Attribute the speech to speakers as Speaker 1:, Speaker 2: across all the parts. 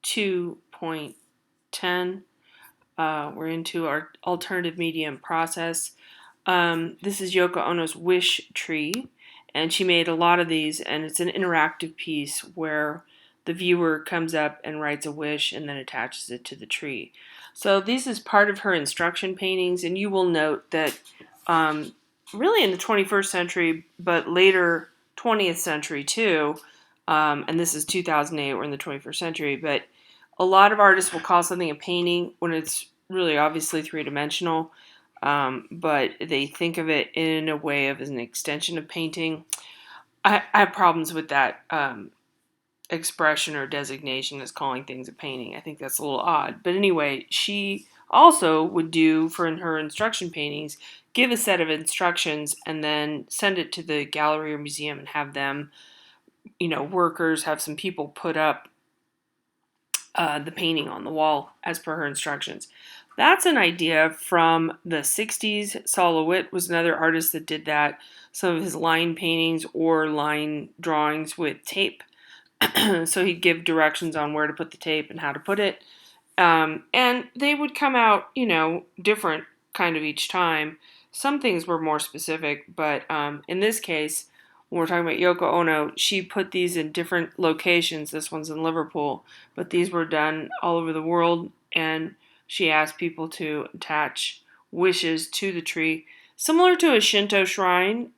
Speaker 1: 2.10. We're into our alternative medium process. This is Yoko Ono's Wish Tree, and she made a lot of these, and it's an interactive piece where the viewer comes up and writes a wish and then attaches it to the tree. So this is part of her instruction paintings, and you will note that really in the 21st century, but later 20th century too, and this is 2008, we're in the 21st century, but a lot of artists will call something a painting when it's really obviously three-dimensional, but they think of it in a way of as an extension of painting. I have problems with that expression or designation as calling things a painting. I think that's a little odd. But anyway, she also would do, for her instruction paintings, give a set of instructions and then send it to the gallery or museum and have them, workers, have some people put up the painting on the wall as per her instructions. That's an idea from the 60s. Sol LeWitt was another artist that did that. Some of his line paintings or line drawings with tape. So he'd give directions on where to put the tape and how to put it. And they would come out, different kind of each time. Some things were more specific, but in this case, when we're talking about Yoko Ono, she put these in different locations. This one's in Liverpool, but these were done all over the world, and she asked people to attach wishes to the tree. Similar to a Shinto shrine,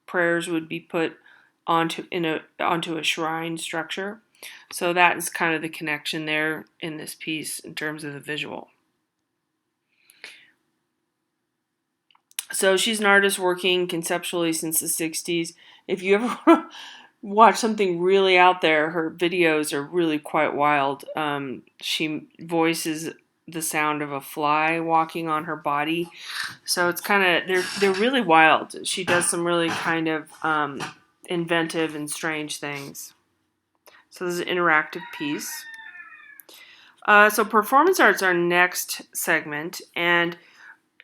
Speaker 1: prayers would be put onto a shrine structure. So that is kind of the connection there in this piece in terms of the visual. So she's an artist working conceptually since the 60s. If you ever watch something really out there, her videos are really quite wild. She voices the sound of a fly walking on her body. So it's kind of, they're really wild. She does some really kind of inventive and strange things. So this is an interactive piece. So performance art's our next segment, and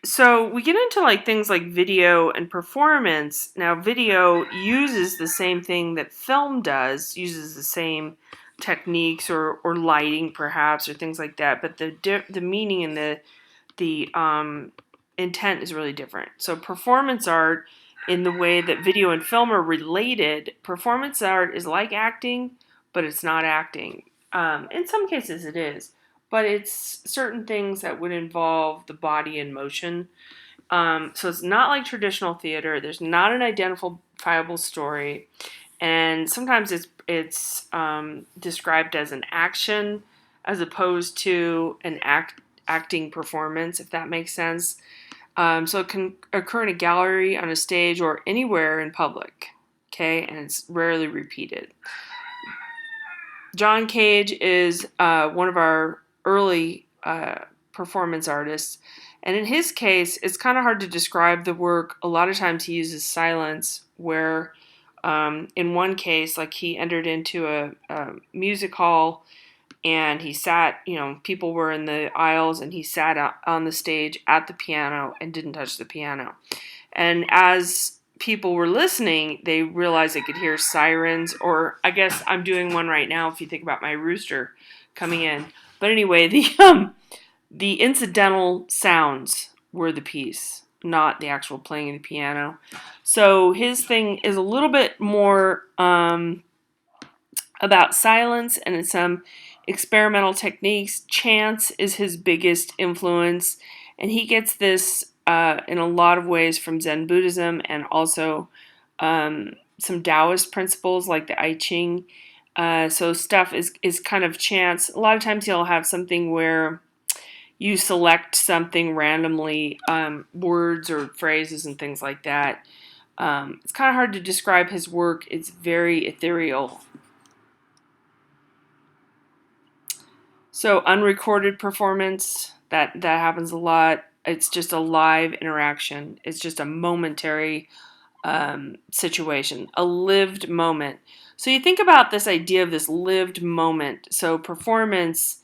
Speaker 1: so we get into things like video and performance. Now, video uses the same thing that film does, uses the same techniques or lighting perhaps or things like that, but the meaning and the intent is really different. So performance art, in the way that video and film are related, performance art is like acting, but it's not acting. In some cases it is, but it's certain things that would involve the body in motion. So it's not like traditional theater. There's not an identifiable story, and sometimes it's described as an action as opposed to an acting performance, if that makes sense. So it can occur in a gallery, on a stage, or anywhere in public. Okay, and it's rarely repeated. John Cage is one of our early performance artists, and in his case, it's kind of hard to describe the work. A lot of times he uses silence, where in one case, like he entered into a music hall and he sat, people were in the aisles and he sat on the stage at the piano and didn't touch the piano. And as people were listening, they realized they could hear sirens, or I guess I'm doing one right now if you think about my rooster coming in. But anyway, the incidental sounds were the piece, not the actual playing of the piano. So his thing is a little bit more about silence and some experimental techniques. Chance is his biggest influence, and he gets this in a lot of ways from Zen Buddhism and also some Taoist principles like the I Ching. So stuff is kind of chance. A lot of times he'll have something where you select something randomly, words or phrases and things like that. It's kind of hard to describe his work. It's very ethereal. So unrecorded performance, that happens a lot. It's just a live interaction. It's just a momentary situation, a lived moment. So you think about this idea of this lived moment. So performance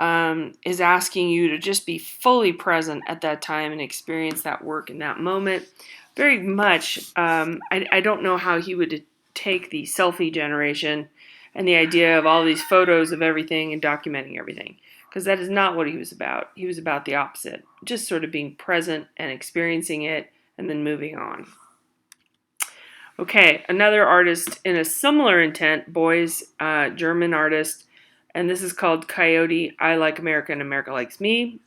Speaker 1: is asking you to just be fully present at that time and experience that work in that moment. Very much, I don't know how he would take the selfie generation and the idea of all these photos of everything and documenting everything. Because that is not what he was about. He was about the opposite, just sort of being present and experiencing it and then moving on. Okay, another artist in a similar intent, Beuys, German artist, and this is called Coyote, I Like America and America Likes Me,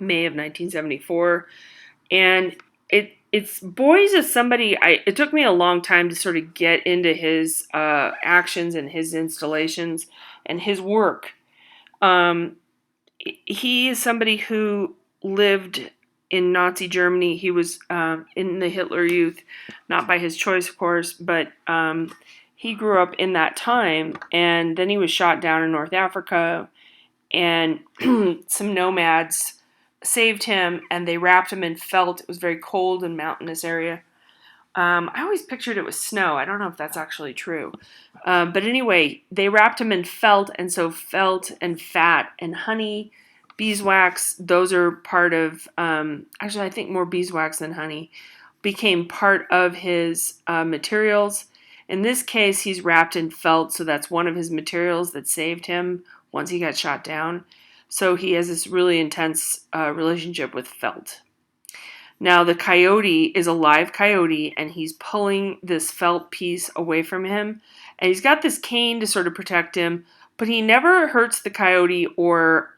Speaker 1: May of 1974. And it's Beuys is somebody, it took me a long time to sort of get into his actions and his installations and his work. He is somebody who lived in Nazi Germany. He was in the Hitler Youth, not by his choice, of course, but he grew up in that time, and then he was shot down in North Africa, and some nomads saved him, and they wrapped him in felt. It was very cold and mountainous area. I always pictured it was snow. I don't know if that's actually true. But anyway, they wrapped him in felt, and so felt and fat and honey, beeswax, those are part of, actually I think more beeswax than honey, became part of his materials. In this case, he's wrapped in felt, so that's one of his materials that saved him once he got shot down. So he has this really intense relationship with felt. Now, the coyote is a live coyote, and he's pulling this felt piece away from him. And he's got this cane to sort of protect him, but he never hurts the coyote or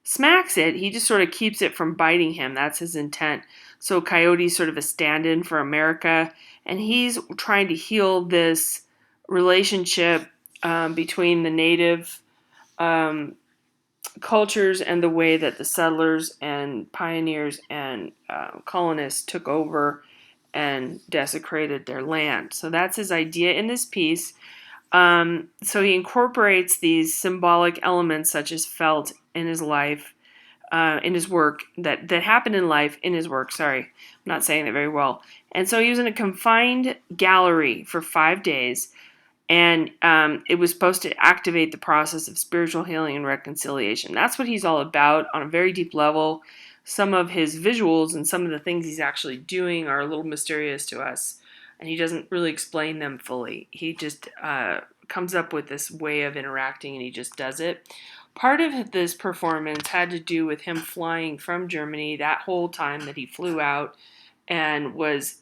Speaker 1: smacks it. He just sort of keeps it from biting him. That's his intent. So, coyote's sort of a stand in for America, and he's trying to heal this relationship between the native cultures and the way that the settlers and pioneers and colonists took over and desecrated their land. So that's his idea in this piece. So he incorporates these symbolic elements such as felt in his life, in his work, that happened in life in his work. Sorry, I'm not saying that very well. And so he was in a confined gallery for 5 days, and it was supposed to activate the process of spiritual healing and reconciliation. That's what he's all about on a very deep level. Some of his visuals and some of the things he's actually doing are a little mysterious to us, and he doesn't really explain them fully. He just comes up with this way of interacting, and he just does it. Part of this performance had to do with him flying from Germany that whole time that he flew out, and was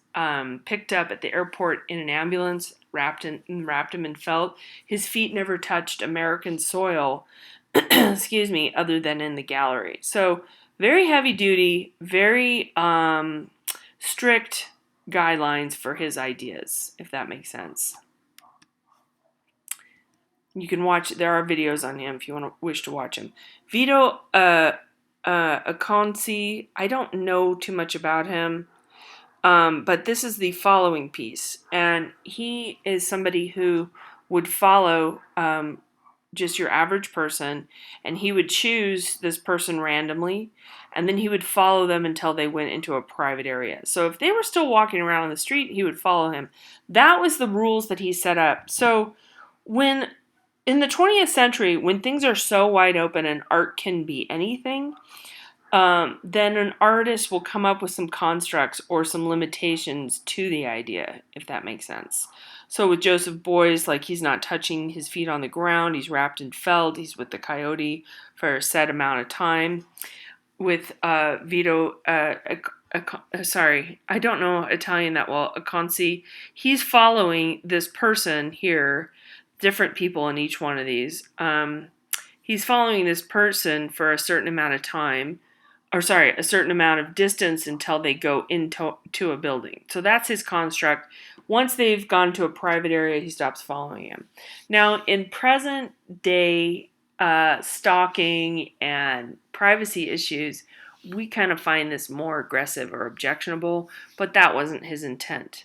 Speaker 1: picked up at the airport in an ambulance, wrapped him in felt. His feet never touched American soil, excuse me, other than in the gallery. So very heavy duty, very strict guidelines for his ideas, if that makes sense. You can watch, there are videos on him if you wish to watch him. Vito Acconci, I don't know too much about him. But this is the following piece, and he is somebody who would follow just your average person, and he would choose this person randomly, and then he would follow them until they went into a private area. So if they were still walking around on the street, he would follow him. That was the rules that he set up. So when in the 20th century, when things are so wide open and art can be anything, then an artist will come up with some constructs or some limitations to the idea, if that makes sense. So with Joseph Beuys, like, he's not touching his feet on the ground, he's wrapped in felt, he's with the coyote for a set amount of time. With Vito, sorry, I don't know Italian that well, Acconci, he's following this person here, different people in each one of these. He's following this person for a certain amount of time, or sorry, a certain amount of distance until they go into a building. So that's his construct. Once they've gone to a private area, he stops following him. Now, in present day stalking and privacy issues, we kind of find this more aggressive or objectionable, but that wasn't his intent.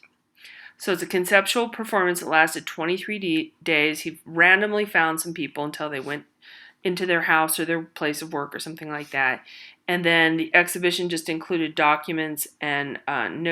Speaker 1: So it's a conceptual performance that lasted 23 days. He randomly found some people until they went into their house or their place of work or something like that. And then the exhibition just included documents and notes